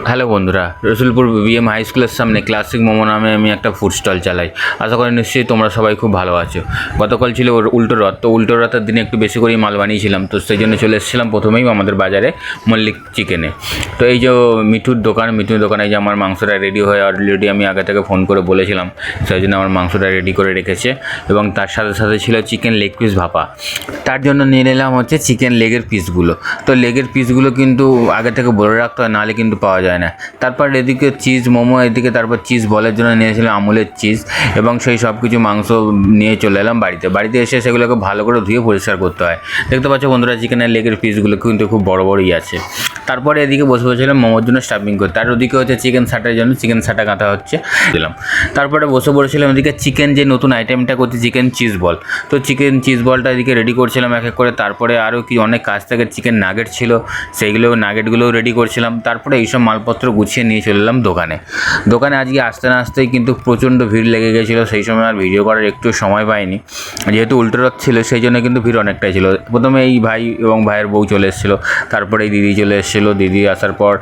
Hello বন্ধুরা, Rasulpur BM high স্কুলের সামনে ক্লাসিক মোমো নামে আমি একটা ফুড স্টল চালাই। আশা করি নিশ্চয়ই তোমরা সবাই খুব ভালো আছো। গতকাল ছিল উল্টো রথ, তো উল্টো রথের দিনে একটু বেশি করেই মাল বানিয়েছিলাম, তো সেই জন্য চলে এসেছিলাম প্রথমেই আমাদের বাজারে মল্লিক চিকেনে। তো এই যে মিঠুর দোকানে এই যে আমার মাংসটা রেডি হয়ে অলরেডি আমি আগে থেকে ফোন করে বলেছিলাম, সেই জন্য আমার মাংসটা রেডি করে রেখেছে এবং তার সাথে সাথে ছিল চিকেন লেগ পিস ভাপা। তার জন্য নিয়ে নিলাম হচ্ছে চিকেন লেগের পিসগুলো। তো লেগের পিসগুলো কিন্তু আগে থেকে বলে রাখতে হয়, নাহলে কিন্তু পাওয়া যায় না। তারপর এদিকে চিজ মোমো, এদিকে তারপর চিজ বলের জন্য নিয়েছিলাম আমুলের চিজ এবং সেই সব কিছু মাংস নিয়ে চলে এলাম বাড়িতে এসে সেগুলোকে ভালো করে ধুয়ে পরিষ্কার করতে হয়। দেখতে পাচ্ছ বন্ধুরা, চিকেনের লেগের পিসগুলো কিন্তু খুব বড় বড়ই আছে। তারপরে এদিকে বসেছিলাম মোমোর জন্য স্টাফিং করতে, আর ওদিকে হচ্ছে চিকেন সাটার জন্য চিকেন সাটা গাঁথা হচ্ছে দিলাম। তারপরে বসে পড়েছিলাম এদিকে চিকেন যে নতুন আইটেমটা করছি, চিকেন চিজ বল। তো চিকেন চিজ বলটা এদিকে রেডি করছিলাম এক এক করে। তারপরে আরও কি অনেক কাজ থেকে চিকেন নাগেট ছিল, সেইগুলো নাগেটগুলোও রেডি করছিলাম। তারপরে এইসব মালপত্র গুছিয়ে নিয়ে চলে এলাম দোকানে আজকে আসতে না আসতেই কিন্তু প্রচণ্ড ভিড় লেগে গেছিলো। সেই সময় আর ভিডিও করার একটু সময় পাইনি, যেহেতু উল্টো রথ ছিল সেই জন্য কিন্তু ভিড় অনেকটাই ছিল। প্রথমে এই ভাই এবং ভাইয়ের বউ চলে এসেছিলো, তারপরে এই দিদি চলে এসেছিলো। দিদি আসার পর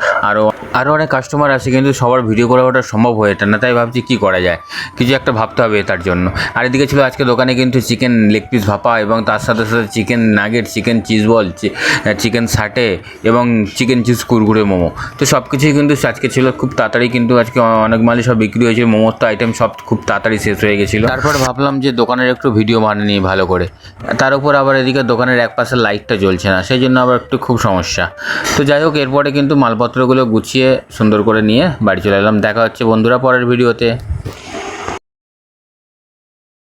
আরও অনেক কাস্টমার আসে, কিন্তু সবার ভিডিও করা ওটা সম্ভব হয়ে ওঠে না। তাই ভাবছি কী করা যায়, কিছু একটা ভাবতে হবে তার জন্য। আর এদিকে ছিল আজকে দোকানে কিন্তু চিকেন লেগ পিস ভাপা এবং তার সাথে সাথে chicken nugget, chicken cheese ball, chicken সাটে এবং চিকেন চিজ কুরকুরে মোমো। তো সব কিছুই কিন্তু আজকে ছিল। খুব তাড়াতাড়ি কিন্তু আজকে অনেক মালই সব বিক্রি হয়েছিল। মোমোর তো আইটেম সব খুব তাড়াতাড়ি শেষ হয়ে গেছিলো। তারপর ভাবলাম যে দোকানের একটু ভিডিও বানিয়ে নিই ভালো করে। তার উপর আবার এদিকে দোকানের এক পাশে লাইটটা জ্বলছে না, সেই জন্য আবার একটু খুব সমস্যা। তো যাই হোক, এরপরে কিন্তু মালপত্রগুলো গুছিয়ে সুন্দর করে নিয়ে বাড়ি চলে এলাম। দেখা হচ্ছে বন্ধুরা পরের ভিডিওতে।